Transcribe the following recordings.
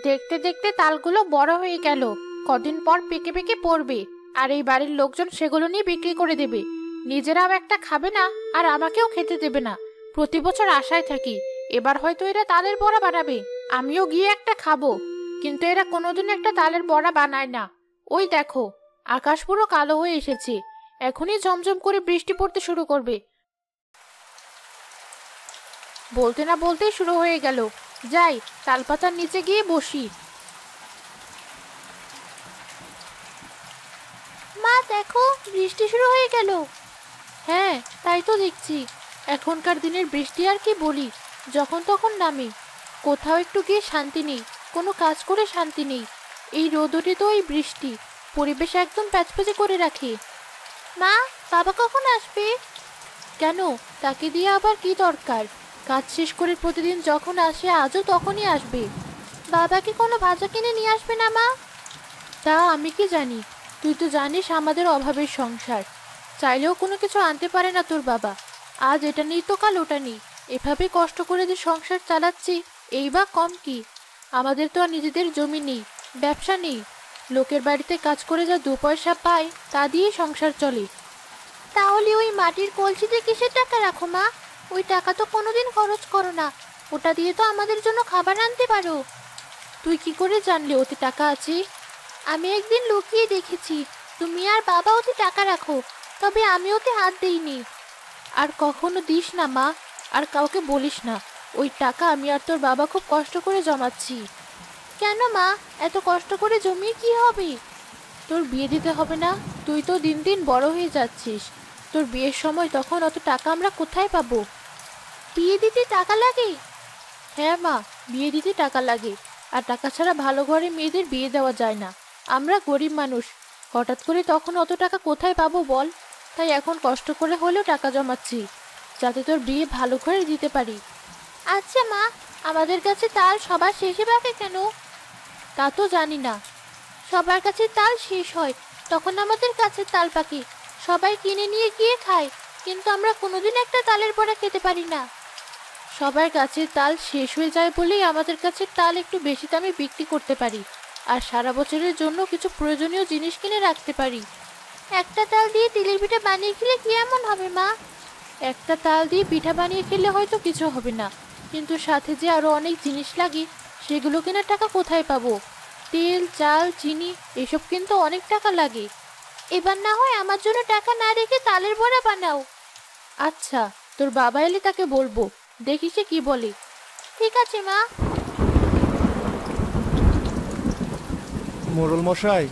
দেখতে দেখতে তালগুলো বড় হয়ে গেল। কদিন পর পেকে পেকে পড়বে, আর এই বাড়ির লোকজন সেগুলো নিয়ে বিক্রি করে দেবে। নিজেরাও একটা খাবে না, আর আমাকেও খেতে দেবে না। প্রতি বছর আশায় থাকি এবার হয়তো এরা তালের বড়া বানাবে, আমিও গিয়ে একটা খাবো। কিন্তু এরা কোনোদিন একটা তালের বড়া বানায় না। ওই দেখো, আকাশ পুরো কালো হয়ে এসেছে। এখনই ঝমঝম করে বৃষ্টি পড়তে শুরু করবে। বলতে না বলতেই শুরু হয়ে গেল। যাই, তালপাতার নিচে গিয়ে বসি। মা দেখো, বৃষ্টি শুরু হয়ে গেল। হ্যাঁ, তাই তো দেখছি। এখনকার দিনের বৃষ্টি আর কি বলি, যখন তখন নামে। কোথাও একটু গিয়ে শান্তি নেই, কোনো কাজ করে শান্তি নেই। এই রোদ ওঠে তো এই বৃষ্টি পরিবেশ একদম প্যাচপ্যাচে করে রাখে। মা, বাবা কখন আসবে? কেন, তাকে দিয়ে আবার কি দরকার? কাজ শেষ করে প্রতিদিন যখন আসে আজও তখনই আসবে। বাবা কি কোনো ভাজা কিনে নিয়ে আসবে না মা? তা আমি কি জানি, তুই তো জানিস আমাদের অভাবের সংসার। চাইলেও কোনো কিছু আনতে পারে না তোর বাবা। আজ এটা নেই তো কাল ওটা নেই, এভাবে কষ্ট করে যে সংসার চালাচ্ছি, এই বা কম কি? আমাদের তো আর নিজেদের জমি নেই, ব্যবসা নেই। লোকের বাড়িতে কাজ করে যা দু পয়সা পায় তা দিয়েই সংসার চলে। তাহলে ওই মাটির কলসিতে কিসের টাকা রাখো মা? ওই টাকা তো কোনোদিন খরচ করো না, ওটা দিয়ে তো আমাদের জন্য খাবার আনতে পারো। তুই কি করে জানলে ওতে টাকা আছে? আমি একদিন লুকিয়ে দেখেছি, তুমি আর বাবা ওতে টাকা রাখো, তবে আমি ওতে হাত দেইনি। আর কখনো দিস না মা, আর কাউকে বলিস না। ওই টাকা আমি আর তোর বাবা খুব কষ্ট করে জমাচ্ছি। কেন মা, এত কষ্ট করে জমিয়ে কি হবে? তোর বিয়ে দিতে হবে না? তুই তো দিন দিন বড় হয়ে যাচ্ছিস। তোর বিয়ের সময় তখন অত টাকা আমরা কোথায় পাবো? বিয়ে দিতে টাকা লাগে? হ্যাঁ মা, বিয়ে দিতে টাকা লাগে। আর টাকা ছাড়া ভালো ঘরে মেয়েদের বিয়ে দেওয়া যায় না। আমরা গরিব মানুষ, হঠাৎ করে তখন অত টাকা কোথায় পাবো বল? তাই এখন কষ্ট করে হলেও টাকা জমাচ্ছি, যাতে তোর বিয়ে ভালো করে দিতে পারি। আচ্ছা মা, আমাদের কাছে তাল সবার শেষে পাকে কেন? তা তো জানি না। সবার কাছে তাল শেষ হয়, তখন আমাদের কাছে তাল পাকে। সবাই কিনে নিয়ে গিয়ে খায়, কিন্তু আমরা কোনোদিন একটা তালের বড়া খেতে পারি না। সবার কাছে তাল শেষ হয়ে যায় বলেই আমাদের কাছে তাল একটু বেশি দামে বিক্রি করতে পারি, আর সারা বছরের জন্য কিছু প্রয়োজনীয় জিনিস কিনে রাখতে পারি। একটা তাল দিয়ে তিলের পিঠা বানিয়ে খেলে কি এমন হবে মা? একটা তাল দিয়ে পিঠা বানিয়ে খেলে হয়তো কিছু হবে না, কিন্তু সাথে যে আরো অনেক জিনিস লাগে, সেগুলো কেনার টাকা কোথায় পাবো? তেল, চাল, চিনি এসব কিন্তু অনেক টাকা লাগে। এবার না হয় আমার জন্য টাকা না রেখে তালের বড়া বানাও। আচ্ছা, তোর বাবা এলে তাকে বলবো, দেখি সে কি বলে। ঠিক আছে মা। মোড়ল মশাই,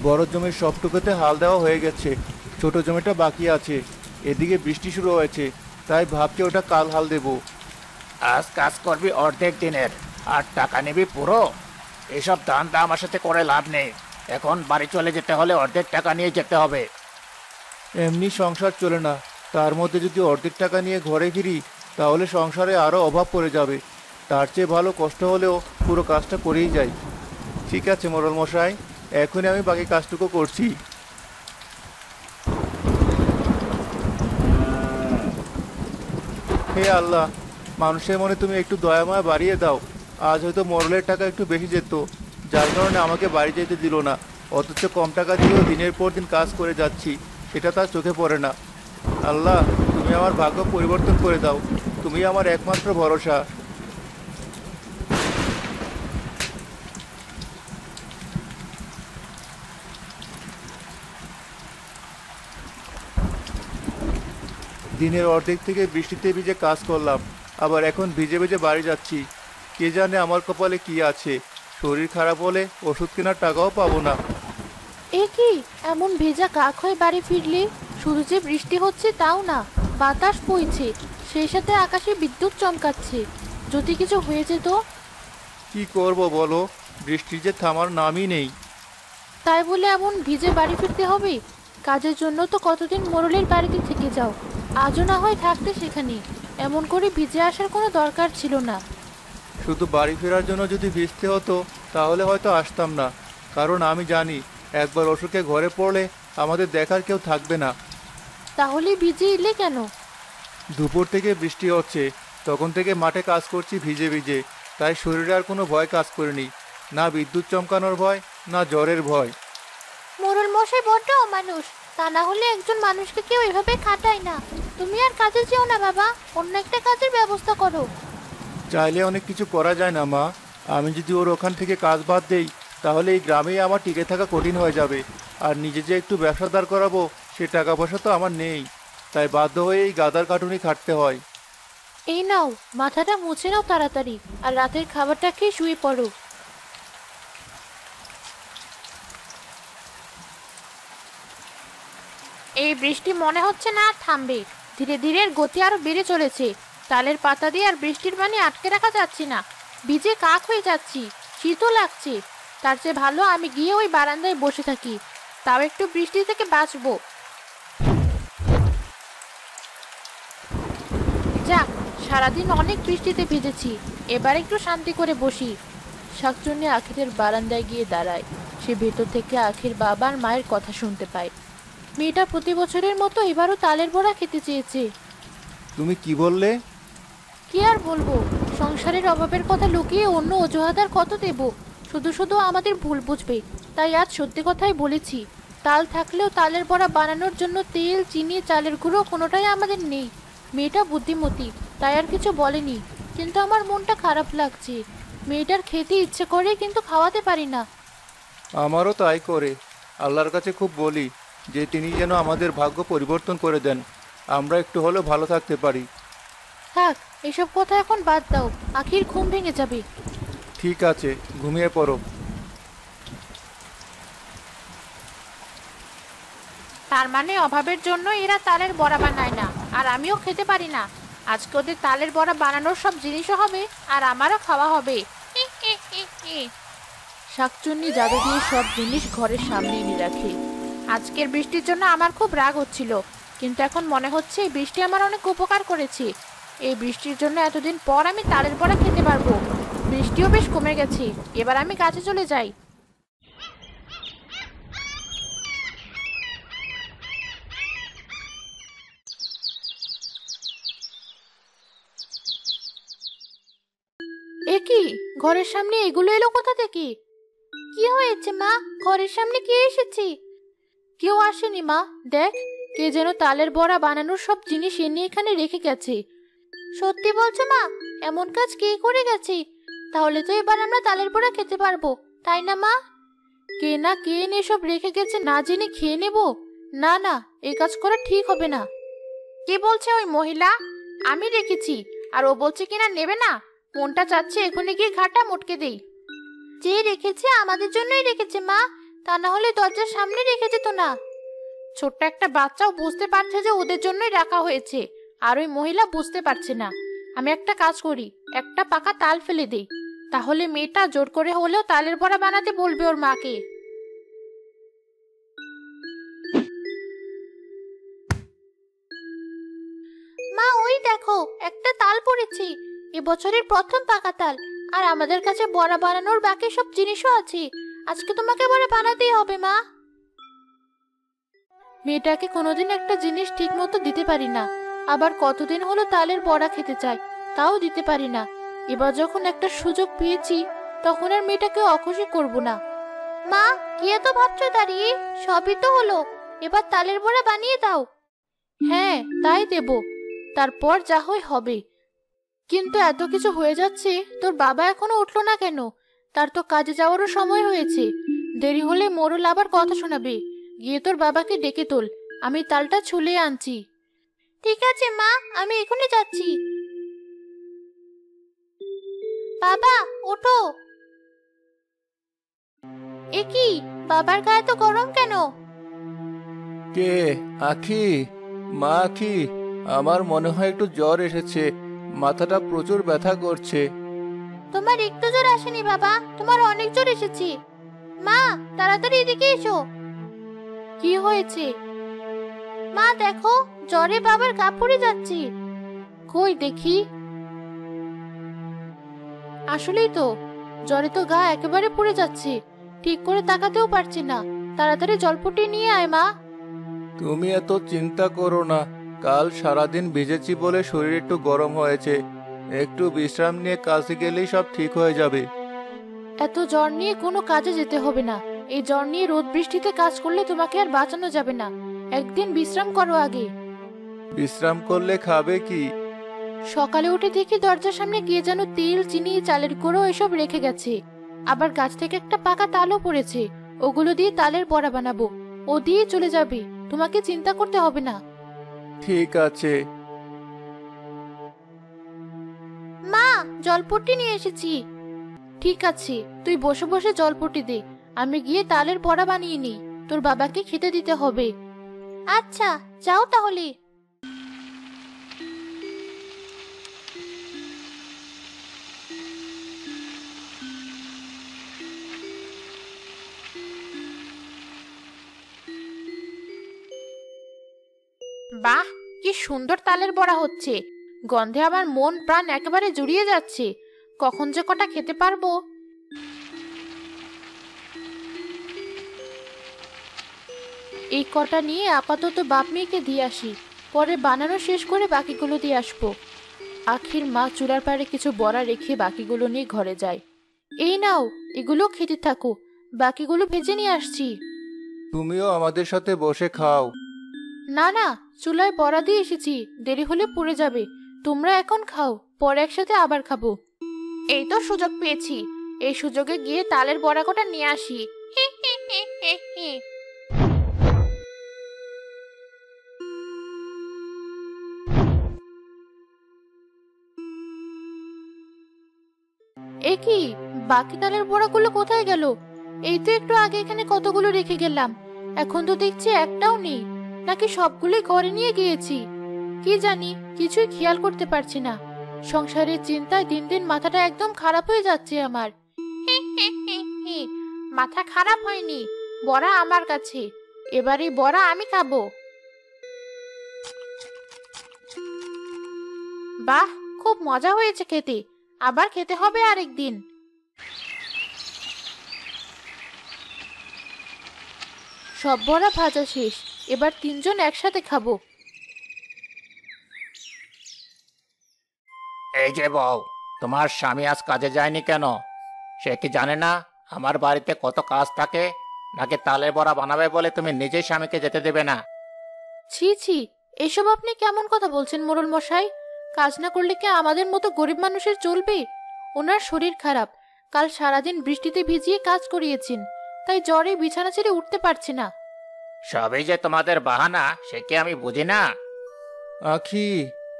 বড় জমির সবটুকুতে হাল দেওয়া হয়ে গেছে, ছোট জমিটা বাকি আছে। এদিকে বৃষ্টি শুরু হয়েছে, তাই ভাবছি ওটা কাল হাল দেব। আজ কাজ করবি অর্ধেক দিনের, আর টাকা নিবি পুরো? এসব ধান্দা আমার সাথে করে লাভ নেই। এখন বাড়ি চলে যেতে হলে অর্ধেক টাকা নিয়ে যেতে হবে। এমনি সংসার চলে না, তার মধ্যে যদি অর্ধেক টাকা নিয়ে ঘরে ফিরি তাহলে সংসারে আরও অভাব পড়ে যাবে। তার চেয়ে ভালো কষ্ট হলেও পুরো কাজটা করেই যাই। ঠিক আছে মোড়ল মশাই, এখনই আমি বাকি কাজটুকু করছি। হে আল্লাহ, মানুষের মনে তুমি একটু দয়াময় বাড়িয়ে দাও। আজ হয়তো মোড়লের টাকা একটু বেশি যেত, যার কারণে আমাকে বাড়ি যেতে দিল না। অথচ কম টাকা দিয়েও দিনের পর দিন কাজ করে যাচ্ছি, সেটা তার চোখে পড়ে না। আল্লাহ, তুমি আমার ভাগ্য পরিবর্তন করে দাও, তুমি আমার একমাত্র ভরসা। দিনের অর্ধেক থেকে বৃষ্টিতে ভিজে কাজ করলাম, আবার এখন ভিজে ভিজে বাড়ি যাচ্ছি। কে জানে আমার কপালে কি আছে, শরীর খারাপ হলে ওষুধ কেনার টাকাও পাবো না। এ কি, এমন ভেজা কাক হয়ে বাড়ি ফিরলি? শুধু যে বৃষ্টি হচ্ছে তাও না, বাতাস বইছে, সেই সাথে আকাশে বিদ্যুৎ চমকাচ্ছে। যদি কিছু হয়ে যেত? কি করব বলো, বৃষ্টি যে থামার নামই নেই। তাই বলে এমন ভিজে বাড়ি ফিরতে হবে? কাজের জন্য তো কতদিন মোড়লের বাড়িতে থেকে যাও, আজও না হয় থাকতে সেখানে। এমন করে ভিজে আসার কোনো দরকার ছিল না। শুধু বাড়ি ফেরার জন্য যদি ভিজতে হতো তাহলে হয়তো আসতাম না, কারণ আমি জানি একবার অসুখে ঘরে পড়লে আমাদের দেখার কেউ থাকবে না। তাহলে ভিজে এলে কেন? দুপুর থেকে বৃষ্টি হচ্ছে, তখন থেকে মাঠে কাজ করছি ভিজে ভিজে, তাই শরীরে আর কোনো ভয় কাজ করেনি। না বিদ্যুৎ চমকানোর ভয়, না জ্বরের ভয়। মোরল মশাই বড্ড অমানুষ। তা না হলে একজন মানুষকে কেউ এভাবে খাটায় না। তুমি আর কাজে যেও না বাবা, অন্য একটা কাজের ব্যবস্থা করো। চাইলে অনেক কিছু করা যায় না মা। আমি যদি ওর ওখান থেকে কাজ বাদ দেই তাহলে এই গ্রামেই আমার টিকে থাকা কঠিন হয়ে যাবে। আর নিজে যে একটু ব্যবসা দাঁড় করাবো সে টাকা পয়সা তো আমার নেই। তাই বাধ্য হয়ে এই গাদার কাটুনি খাটতে হয়। এই নাও, মাথাটা মুছে নাও তাড়াতাড়ি, আর রাতের খাবারটা খেয়ে শুয়ে পড়ো। এই বৃষ্টি মনে হচ্ছে না আর থামবে। ধীরে ধীরে এর গতি আরো বেড়ে চলেছে। তালের পাতা দিয়ে আর বৃষ্টির পানি আটকে রাখা যাচ্ছে না। ভিজে কাক হয়ে যাচ্ছি, শীতও লাগছে। তার চেয়ে ভালো আমি গিয়ে ওই বারান্দায় বসে থাকি, তাও একটু বৃষ্টি থেকে বাঁচবো। যাক, সারাদিন অনেক বৃষ্টিতে ভিজেছি, এবার একটু শান্তি করে বসি। শাকচুন্নি আখিরের বারান্দায় গিয়ে দাঁড়ায়। সে ভেতর থেকে আখির বাবা আর মায়ের কথা শুনতে পায়। মেয়েটা প্রতি বছরের মতো এবারও তালের বড়া খেতে চেয়েছে। তুমি কি বললে? কি আর বলবো, সংসারের অভাবের কথা লুকিয়ে অন্য অজুহাত আর কত দেব? শুধু শুধু আমাদের ভুল বুঝবে, তাই আজ সত্যি কথাই বলেছি। তাল থাকলেও তালের বড়া বানানোর জন্য তেল, চিনি, চালের গুঁড়ো কোনোটাই আমাদের নেই। মেয়েটা বুদ্ধিমতী, তাই আর কিছু বলেনি, কিন্তু আমার মনটা খারাপ লাগছে। মেয়েটার খেতে ইচ্ছে করে, কিন্তু খাওয়াতে পারি না। আমারও তাই করে। আল্লাহর কাছে খুব বলি যে তিনি যেন আমাদের ভাগ্য পরিবর্তন করে দেন, আমরা একটু হলেও ভালো থাকতে পারি। থাক, এসব কথা এখন বাদ দাও, আখির ঘুম ভেঙে যাবে। ঠিক আছে, ঘুমিয়ে পড়ো। তার মানে অভাবের জন্য এরা তালের বড়া বানায় না, আর আমিও খেতে পারি না। আজকে ওদের তালের বড়া বানানোর সব জিনিসও হবে, আর আমারও খাওয়া হবে। শাকচুন্নি জাদু দিয়ে সব জিনিস ঘরের সামনে এনে রাখে। আজকের বৃষ্টির জন্য আমার খুব রাগ হচ্ছিল, কিন্তু এখন মনে হচ্ছে এই বৃষ্টি আমার অনেক উপকার করেছে। এই বৃষ্টির জন্য এতদিন পর আমি তালের বড়া খেতে পারবো। বৃষ্টিও বেশ কমে গেছে, এবার আমি কাজে চলে যাই। এ কি, ঘরের সামনে এগুলো এলো কোথা থেকে? কি হয়েছে মা, ঘরের সামনে কে এসেছে? কেউ আসেনি মা, দেখ, কে যেন তালের বড়া বানানোর সব জিনিস এনে এখানে রেখে গেছে। সত্যি বলছো মা? এমন কাজ কে করে গেছে? তাহলে তো এবার আমরা তালের বড়া খেতে পারবো, তাই না মা? কে না কে এনে সব রেখে গেছে না জেনে খেয়ে নেব? না না, এই কাজ করা ঠিক হবে না। কি বলছে ওই মহিলা? আমি রেখেছি, আর ও বলছে কিনা নেবে না। মনটা চাচ্ছে এখনই গিয়ে ঘাটা মোটকে দেই। যে রেখেছে আমাদের জন্যই রেখেছে মা, তা না হলে দরজার সামনে রেখে যেত না। ছোট্ট একটা বাচ্চাও বুঝতে পারছে যে ওদের জন্যই রাখা হয়েছে, আর ওই মহিলা বুঝতে পারছে না। আমি একটা কাজ করি, একটা পাকা তাল ফেলে দেই, তাহলে মেয়েটা জোর করে হলেও তালের বড়া বানাতে বলবে ওর মাকে। মা, ওই দেখো, একটা তাল পড়েছে, এবছরের প্রথম পাকা তাল। আর আমাদের কাছে বড়া বানানোর বাকি সব জিনিসও আছে। আজকে তোমাকে বড়া বানাতেই হবে মা। মেয়েটাকে কোনোদিন একটা জিনিস ঠিক মতো দিতে পারি না, আবার কতদিন হলো তালের বড়া খেতে চাই, তাও দিতে পারি না। এবার যখন একটা সুযোগ পেয়েছি, তখন আর মেয়েটাকে অখুশি করব না। মা, কি এত ভাবছো দাঁড়িয়ে? সবই তো হলো, এবার তালের বড়া বানিয়ে দাও। হ্যাঁ, তাই দেব, তারপর যা হয় হবে। কিন্তু এত কিছু হয়ে যাচ্ছে, তোর বাবা এখনো উঠলো না কেন? তার তো কাজে যাওয়ারও সময় হয়েছে। দেরি হলে মোড়ল আবার কথা শোনাবে। গিয়ে তোর বাবাকে ডেকে তোল, আমি তালটা ছুলে আনছি। ঠিক আছে মা, আমি এখনই যাচ্ছি। বাবা, ওঠো। এ কি, বাবার গায়ে তো গরম কেন? কে? আখি? মা আখি, আমার মনে হয় একটু জ্বর এসেছে, মাথাটা প্রচুর ব্যথা করছে। তোমার একটু জ্বর আসেনি বাবা, তোমার অনেক জ্বর এসেছে। মা, তাড়াতাড়ি এদিকে এসো। কি হয়েছে? মা দেখো, জ্বরে বাবার গা পুড়ে যাচ্ছে। কই দেখি। আসলেই তো, জ্বরে তো গা একেবারে পুড়ে যাচ্ছে, ঠিক করে তাকাতেও পারছি না। তাড়াতাড়ি জলপটি নিয়ে আয় মা। তুমি এত চিন্তা করো না, কাল সারাদিন ভিজেছি বলে শরীর একটু গরম হয়েছে, একটু বিশ্রাম নিয়ে কাজে গেলেই সব ঠিক হয়ে যাবে। এত জ্বর নিয়ে কোনো কাজে যেতে হবে না। এই জ্বর নিয়ে রোদ বৃষ্টিতে কাজ করলে তোমাকে আর বাঁচানো যাবে না। একদিন বিশ্রাম করো আগে। বিশ্রাম করলে খাবে কি? সকালে উঠে দেখি দরজার সামনে কে যেন তেল, চিনি, চালের গুঁড়ো এসব রেখে গেছে। আবার গাছ থেকে একটা পাকা তালও পড়েছে, ওগুলো দিয়ে তালের বড়া বানাবো। ও দিয়ে চলে যাবে, তোমাকে চিন্তা করতে হবে না। ঠিক আছে। মা, জলপট্টি নিয়ে এসেছি। ঠিক আছে, তুই বসে বসে জলপট্টি দে, আমি গিয়ে তালের বড়া বানিয়ে নিই। তোর বাবাকে খেতে দিতে হবে। আচ্ছা, যাও তাহলে। বাহ, কি সুন্দর তালের বড়া হচ্ছে। গন্ধে আমার মন প্রাণ একেবারে জুড়িয়ে যাচ্ছে। কখন যে কটা খেতে পারবো। এই কটা নিয়ে আপাতত বাপ মেয়েকে দিয়ে আসি, পরে বানানো শেষ করে বাকিগুলো দিয়ে আসবো। আখির মা চুলার পাড়ে কিছু বড়া রেখে বাকিগুলো নিয়ে ঘরে যায়। এই নাও, এগুলো খেতে থাকো, বাকিগুলো ভেজে নিয়ে আসছি। তুমিও আমাদের সাথে বসে খাও। না না, চুলায় বড়া দিয়ে এসেছি, দেরি হলে পুড়ে যাবে। তোমরা এখন খাও, পরে একসাথে আবার খাবো। এই তো সুযোগ পেয়েছি, এই সুযোগে গিয়ে তালের বড়া কটা নিয়ে আসি। এ কি, বাকি তালের বড়াগুলো কোথায় গেল? এই তো একটু আগে এখানে কতগুলো রেখে গেলাম, এখন তো দেখছি একটাও নেই। নাকি সবগুলোই ঘরে নিয়ে গিয়েছি? কি জানি, কিছুই খেয়াল করতে পারছি না। সংসারের চিন্তায় দিন দিন মাথাটা একদম খারাপ হয়ে যাচ্ছে আমার। মাথা খারাপ হয়নি, বড়া আমার কাছে, এবারে বড়া আমি খাবো। বাহ, খুব মজা হয়েছে খেতে, আবার খেতে হবে আরেকদিন। সব বড়া ভাজা শেষ, এবার তিনজন একসাথে খাবো। এই যে বউ, তোমার স্বামী আজ কাজে যায়নি কেন? সে কি জানে না আমার বাড়িতে কত কাজ থাকে? নাকি তালের বড়া বানাবে বলে তুমি নিজেই স্বামীকে যেতে দেবে না? ছি ছি, এসব আপনি কেমন কথা বলছেন মোড়ল মশাই? কাজ না করলে কি আমাদের মতো গরিব মানুষের চলবে? ওনার শরীর খারাপ, কাল সারাদিন বৃষ্টিতে ভিজিয়ে কাজ করিয়েছেন, তাই জ্বরে বিছানা ছেড়ে উঠতে পারছে না। সবই যে তোমাদের বাহানা, সে কি আমি বুঝি না? আখি,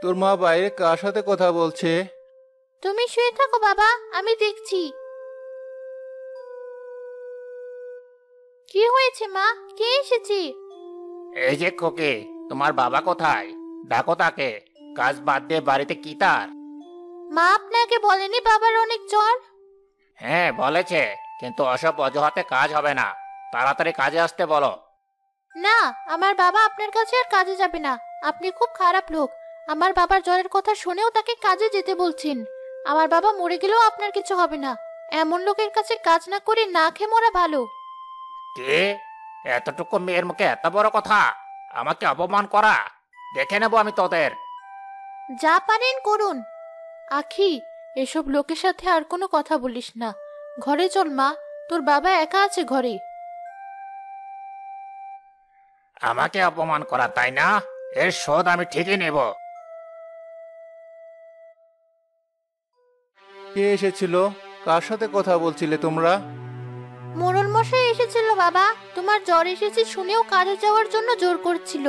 তোর মা বাইরে কার সাথে কথা বলছে? তুমি শুয়ে থাকো বাবা, আমি দেখছি। কি হয়েছে মা, কে এসেছে? এই যে খোকে, তোমার বাবা কোথায়? ডাকো তাকে। কাজ বাদ দিয়ে বাড়িতে কি তার? মা আপনাকে বলেনি বাবার অনেক জ্বর? হ্যাঁ বলেছে, কিন্তু অসব অজুহাতে কাজ হবে না। তাড়াতাড়ি কাজে আসতে বলো। না, আমার বাবা আপনার কাছে আর কাজে যাবে না। আপনি খুব খারাপ লোক। আমার বাবার জ্বরের কথা শুনেও তাকে কাজে যেতে বলছেন। আমার বাবা মরে গেলেও আপনার কিছু হবে না। এমন লোকের কাছে কাজ না করে না খেয়ে মরা ভালো। কে? এতটুকু মেয়ের মুখে এত বড় কথা? আমাকে অপমান করা? দেখে নেবো আমি তোদের। যা পারেন করুন। আখি, এসব লোকের সাথে আর কোনো কথা বলিস না। ঘরে চল মা, তোর বাবা একা আছে ঘরে। আমাকে অপমান করা, তাই না? এর শোধ আমি ঠিকই নেব। কে এসেছিল? কার সাথে কথা বলছিলে তোমরা? মোড়ল মশাই এসেছিল বাবা, তোমার জ্বর এসেছে শুনেও কাজে যাওয়ার জন্য জোর করছিল।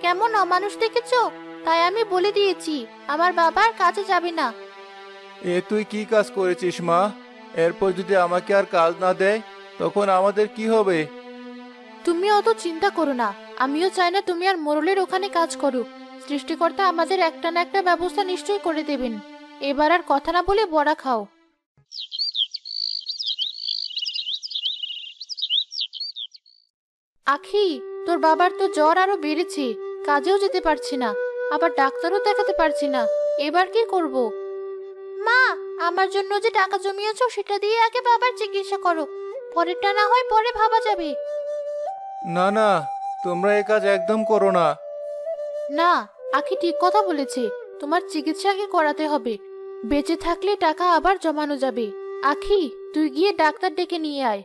কেমন অমানুষ দেখেছো? তাই আমি বলে দিয়েছি আমার বাবা আর কাজে যাবে না। এ তুই কি কাজ করেছিস মা? এরপর যদি আমাকে আর কাজ না দেয় তখন আমাদের কি হবে? তুমি অত চিন্তা করো না, আমিও চাই না তুমি আর মোড়লের ওখানে কাজ করো। সৃষ্টিকর্তা আমাদের একটা না একটা ব্যবস্থা নিশ্চয়ই করে দেবেন। এবার আর কথা না বলে বড়া খাও। আখি, তোর বাবার তো জ্বর আরো বেড়েছে, কাজেও যেতে পারছি না, আবার ডাক্তারও দেখাতে পারছি না। এবার কি করব? মা, আমার জন্য যে টাকা জমিয়েছো সেটা দিয়ে আগে বাবার চিকিৎসা করো, পরেরটা না হয় পরে ভাবা যাবে। না না, তোমরা এ কাজ একদম করো না। না, আখি ঠিক কথা বলেছে, তোমার চিকিৎসা আগে করাতে হবে। বেঁচে থাকলে টাকা আবার জমানো যাবে। আখি, তুই গিয়ে ডাক্তার ডেকে নিয়ে আয়।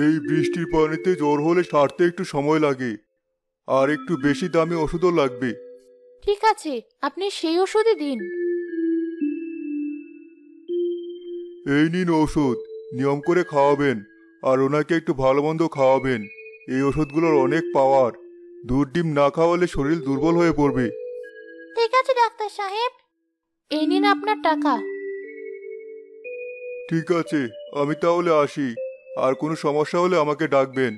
এই বৃষ্টির পানিতে জ্বর হলে সারতে একটু সময় লাগে, আর একটু বেশি দামি ওষুধও লাগবে। ঠিক আছে, আপনি সেই ওষুধই দিন। এই নিন ওষুধ, নিয়ম করে খাওয়াবেন, আর ওনাকে একটু ভালো মন্দ খাওয়াবেন। এই ওষুধগুলোর অনেক পাওয়ার, দুধ ডিম না খাওয়ালে শরীর দুর্বল হয়ে পড়বে। ঠিক আছে ডাক্তার সাহেব, এই নিন আপনার টাকা। ঠিক আছে, আমি তাহলে আসি, আর কোনো সমস্যা হলে আমাকে ডাকবেন।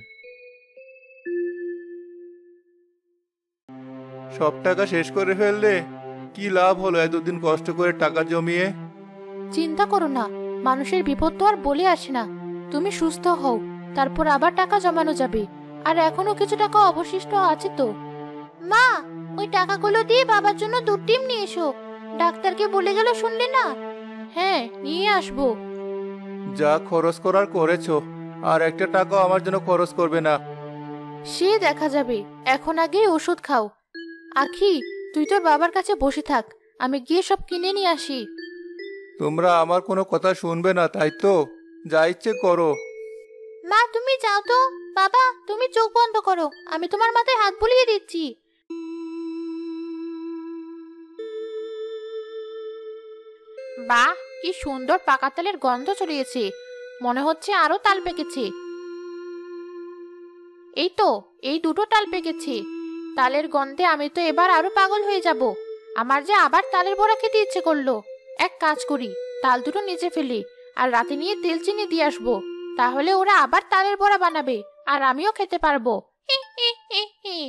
সব টাকা শেষ করে ফেললে? কি লাভ হলো এতদিন কষ্ট করে টাকা জমিয়ে? চিন্তা করো না, মানুষের বিপদ তো আর বলে আসে না। তুমি সুস্থ হও, তারপর আবার টাকা জমানো যাবে। আর এখনো কিছু টাকা অবশিষ্ট আছে তো। মা, ওই টাকাগুলো দিয়ে বাবার জন্য দুধ ডিম নিয়ে এসো। ডাক্তারকে বলে গেল, শুনলে না? হ্যাঁ, নিয়ে আসবো। যা খরচ করার করেছো, আর একটা টাকাও আমার জন্য খরচ করবে না। সে দেখা যাবে, এখন আগে ওষুধ খাও। আখি, তুই তোর বাবার কাছে বসে থাক, আমি গিয়ে সব কিনে নিয়ে আসি। তোমরা আমার কোনো কথা শুনবে না, তাই তো? যা ইচ্ছে করো। মা, তুমি যাও তো। বাবা, তুমি চোখ বন্ধ করো, আমি তোমার মাথায় হাত বুলিয়ে দিচ্ছি। বাহ, কি সুন্দর পাকা তালের গন্ধ ছড়িয়েছে। মনে হচ্ছে আরো তাল পেকেছে। এই তো, এই দুটো তাল পেকেছে। তালের গন্ধে আমি তো এবার আরো পাগল হয়ে যাব। আমার যে আবার তালের বড়া খেতে ইচ্ছে করলো। এক কাজ করি, তাল দুটো নিচে ফেলি, আর রাতে নিয়ে তেল চিনি দিয়ে আসবো। তাহলে ওরা আবার তালের বড়া বানাবে, আর আমিও খেতে পারবো। হি হি হি হি।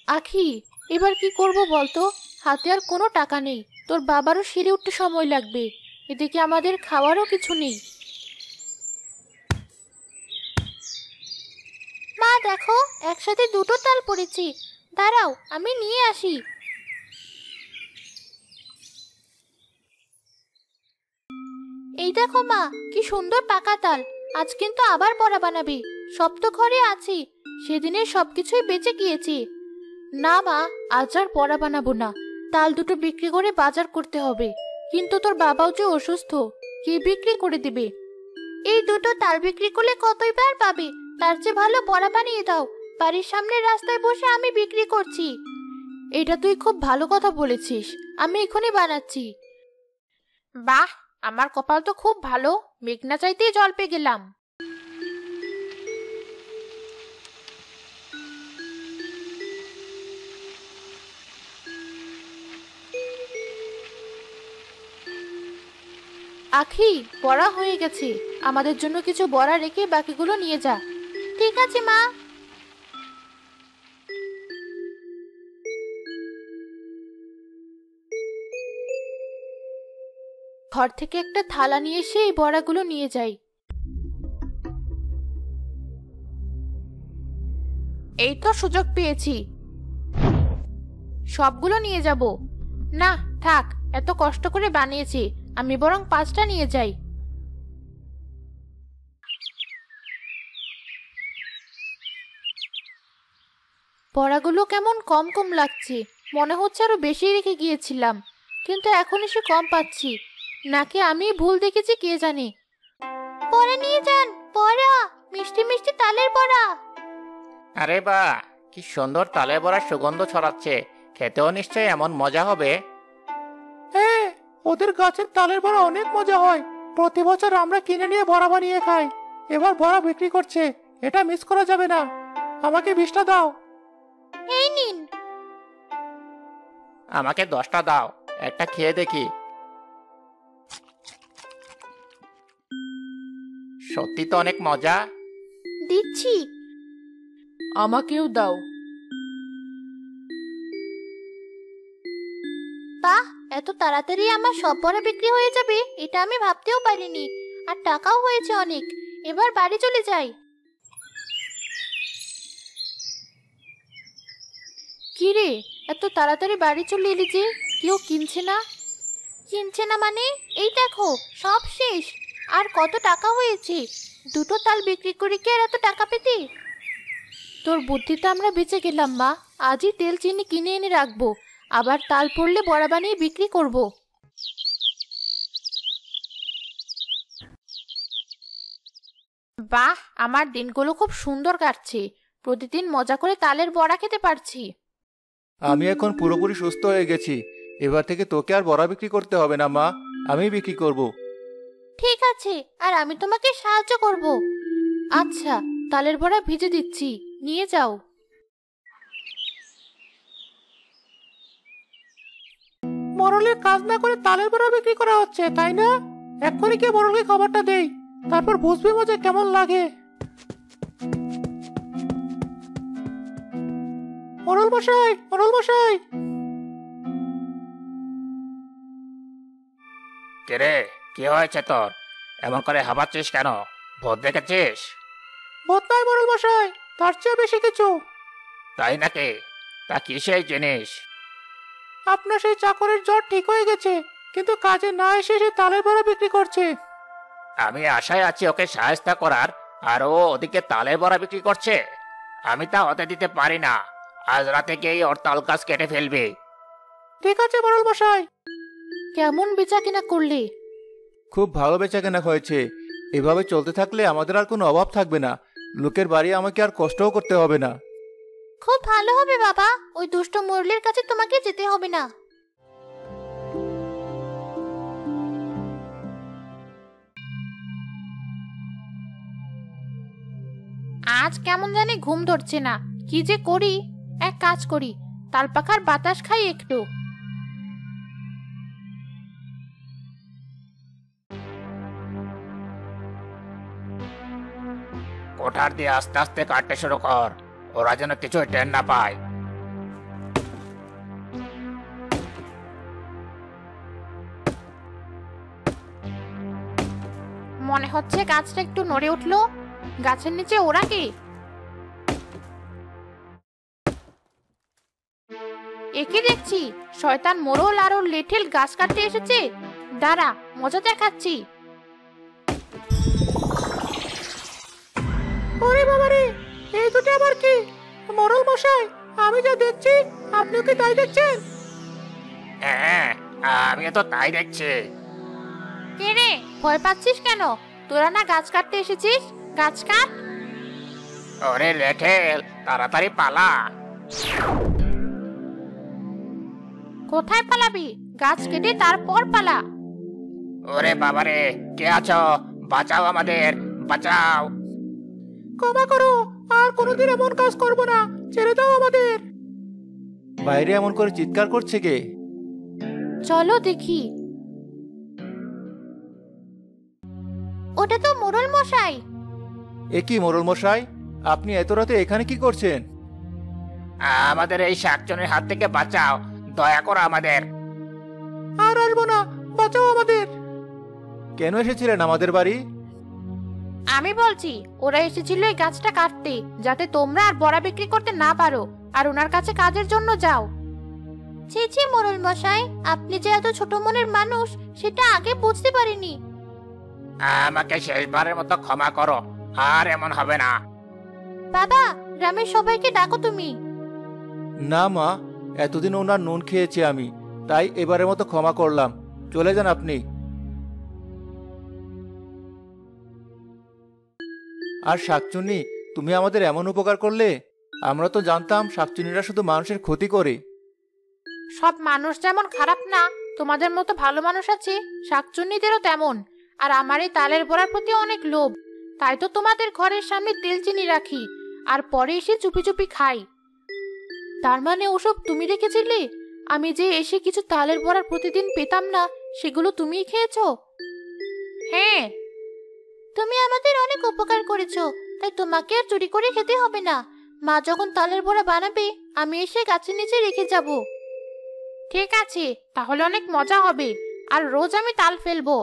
আখি, এবার কি করব বলতো? হাতে আর কোনো টাকা নেই, তোর বাবারও সেরে উঠতে সময় লাগবে, এদিকে আমাদের খাওয়ারও কিছু নেই। মা দেখো, একসাথে দুটো তাল পড়েছি। দাঁড়াও, আমি নিয়ে আসি। এই দেখো মা, কি সুন্দর পাকা তাল। আজ কিন্তু আবার বড়া বানাবি। সব তো ঘরে আছি, সেদিনের সবকিছুই বেঁচে গিয়েছি। না মা, আজ আর বড়া বানাবো না। তাল দুটো বিক্রি করে বাজার করতে হবে। কিন্তু তোর বাবাও যে অসুস্থ, কে বিক্রি করে দিবে? এই দুটো তাল বিক্রি করলে কতই বার পাবে? তার চেয়ে ভালো বড়া বানিয়ে দাও। বাড়ির সামনে রাস্তায় বসে আমি বিক্রি করছি। এটা তুই খুব ভালো কথা বলেছিস, আমি এখনই বানাচ্ছি। বাহ, আমার কপাল তো খুব ভালো, মেঘনা চাইতেই জল পেয়ে গেলাম। আখি, বড়া হয়ে গেছে। আমাদের জন্য কিছু বড়া রেখে বাকিগুলো নিয়ে যা। ঠিক আছে মা। ঘর থেকে একটা থালা নিয়ে এসে এই বড়াগুলো নিয়ে যাই। এই তো সুযোগ পেয়েছি, সবগুলো নিয়ে যাব। না থাক, এত কষ্ট করে বানিয়েছি, আমি বরং 5টা নিয়ে যাই। বড়াগুলো কেমন কম কম লাগছে, মনে হচ্ছে আরো বেশি রেখে গিয়েছিলাম, কিন্তু এখন এসে কম পাচ্ছি। নাকি আমি ভুল দেখেছি, কে জানে। বড়া নিয়ে যান, বড়া, মিষ্টি মিষ্টি তালের বড়া। আরে বাহ, কি সুন্দর তালের বড়ার সুগন্ধ ছড়াচ্ছে। খেতেও নিশ্চয়ই এমন মজা হবে। হ্যাঁ, ওদের গাছের তালের বড়া অনেক মজা হয়। প্রতি বছর আমরা কিনে নিয়ে বড়া বানিয়ে খাই। এবার বড়া বিক্রি করছে, এটা মিস করা যাবে না। আমাকে 20টা দাও। এই নিন। আমাকে 10টা দাও, একটা খেয়ে দেখি। সত্যি তো অনেক মজা। দিচ্ছি। আমাকেও দাও। বাহ, এত তাড়াতাড়ি আমার সব বড়া বিক্রি হয়ে যাবে, এটা আমি ভাবতেও পারিনি। আর টাকাও হয়েছে অনেক। এবার বাড়ি চলে যাই। কি রে, এত তাড়াতাড়ি বাড়ি চলে এলি যে? কেউ কিনছে না? কিনছে না মানে? এই দেখো, সব শেষ। আর কত টাকা হয়েছে? দুটো তাল বিক্রি করে কি আর এত টাকা পেতে? তোর বুদ্ধিতে আমরা বেঁচে গেলাম মা। আজই তেল চিনি কিনে এনে রাখবো, আবার তাল পড়লে বড়া বানিয়ে বিক্রি করব। বাহ, আমার দিনগুলো খুব সুন্দর কাটছে। প্রতিদিন মজা করে তালের বড়া খেতে পারছি। আমি এখন পুরোপুরি সুস্থ হয়ে গেছি। এবার থেকে তোকে আর বড়া বিক্রি করতে হবে না মা, আমি বিক্রি করব। ঠিক আছে, আর আমি তোমাকে সাহায্য করব। আচ্ছা, তালের বড়া ভিজে দিচ্ছি, নিয়ে যাও। মোড়লের কাজ না করে তালের বড়া বিক্রি করা হচ্ছে, তাই না? এক্ষুনি গিয়ে মোড়লকে খাবারটা দেই, তারপর বুঝবি মজা কেমন লাগে। মোড়ল মশাই, মোড়ল মশাই! কে রে, কি হয়েছে তোর? এমন করে হাঁপাচ্ছিস কেন? ভূত দেখেছিস? ভূত নয় মোড়ল মশাই, তার চেয়ে বেশি কিছু। তাই নাকি? তা কি সেই জিনিস? আপনার সেই চাকরের জ্বর ঠিক হয়ে গেছে, কিন্তু কাজে না এসে সে তালের বড়া বিক্রি করছে। আমি আশায় আছি ওকে সাহায্য করার, আর ও ওদিকে তালের বড়া বিক্রি করছে। আমি তা হতে দিতে পারি না। আজ রাতে গিয়ে ওর তাল গাছ কেটে ফেলবে। ঠিক আছে মোড়ল মশাই। কেমন বেচা কিনা করলে? খুব ভালো বেচাকেনা হয়েছে। এভাবে চলতে থাকলে আমাদের আর কোনো অভাব থাকবে না। লোকের বাড়ি আমাকে আর কষ্টও করতে হবে না। খুব ভালো হবে বাবা, ওই দুষ্ট মুরলির কাছে তোমাকে যেতে হবে না। আজ কেমন জানি ঘুম ধরছে না, কি যে করি। এক কাজ করি, তালপাখার বাতাস খাই একটু। কোঠার দিয়ে আস্তে আস্তে কাটতে শুরু কর, ওরা যেন কিছুই টের না পায়। মনে হচ্ছে গাছটা একটু নড়ে উঠলো। গাছের নিচে ওরা কি? একে দেখছি, শয়তান মোড়ল আর ওর লেঠেল গাছ কাটতে এসেছে। দাঁড়া, মজা দেখাচ্ছি। ওরে বাবারে, এই দুটো আবার কি? মোড়ল মশাই, আমি যা দেখছি আপনিও কি তাই দেখছেন? হ্যাঁ, আমিও তো তাই দেখছি। কে রে, ভয় পাচ্ছিস কেন? তোরা না গাছ কাটতে এসেছিস? গাছ কাট। ওরে লেঠেল, তাড়াতাড়ি পালা। কোথায় পালাবি? গাছ কেটে তারপর পালা। ওরে বাবারে, কে আছো? বাঁচাও আমাদের, বাঁচাও। ক্ষমা করো, আর কোনোদিন এমন কাজ করব না, ছেড়ে দাও আমাদের। বাইরে এমন করে চিৎকার করছে কে? চলো দেখি। ওটা তো মোড়ল মশাই। এ কি মোড়ল মশাই, আপনি এত রাতে এখানে কি করছেন? আমাদের এই শাকচুনির হাত থেকে বাঁচাও, দয়া করো আমাদের। আর আসবো না, বাঁচাও আমাদের। কেন এসেছিলেন আমাদের বাড়ি? আমি বলছি, ওরা এসেছিল এই গাছটা কাটতে, যাতে তোমরা আর বড়া বিক্রি করতে না পারো, আর ওনার কাছে কাজের জন্য যাও। ছি ছি মোড়ল মশাই, আপনি যে এত ছোট মনের মানুষ সেটা আগে বুঝতে পারিনি। আমাকে শেষবারের মতো ক্ষমা করো, আর এমন হবে না। বাবা, গ্রামের সবাইকে ডাকো তুমি। না মা, এতদিন ওনার নুন খেয়েছি আমি, তাই এবারের মতো ক্ষমা করলাম। চলে যান আপনি। আর শাকচুন্নি, তুমি আমাদের এমন উপকার করলে। আমরা তো জানতাম শাকচুন্নিরা শুধু মানুষের ক্ষতি করে। সব মানুষ যেমন খারাপ না, তোমাদের মতো ভালো মানুষ আছে, শাকচুন্নিদেরও তেমন। আর আমার এই তালের বড়ার প্রতি অনেক লোভ, তাই তো তোমাদের ঘরের সামনে তেল চিনি রাখি, আর পরে এসে চুপি চুপি খাই। তার মানে ওসব তুমি রেখেছিলে? আমি যে এসে কিছু তালের বড়ার প্রতিদিন পেতাম না, সেগুলো তুমিই খেয়েছো? হ্যাঁ, তুমি আমাদের অনেক উপকার করেছো, তাই তোমাকে আর চুরি করে খেতে হবে না। মা যখন তালের বড়া বানাবে, আমি এসে গাছের নিচে রেখে যাব। ঠিক আছে, তাহলে অনেক মজা হবে, আর রোজ আমি তাল ফেলবো।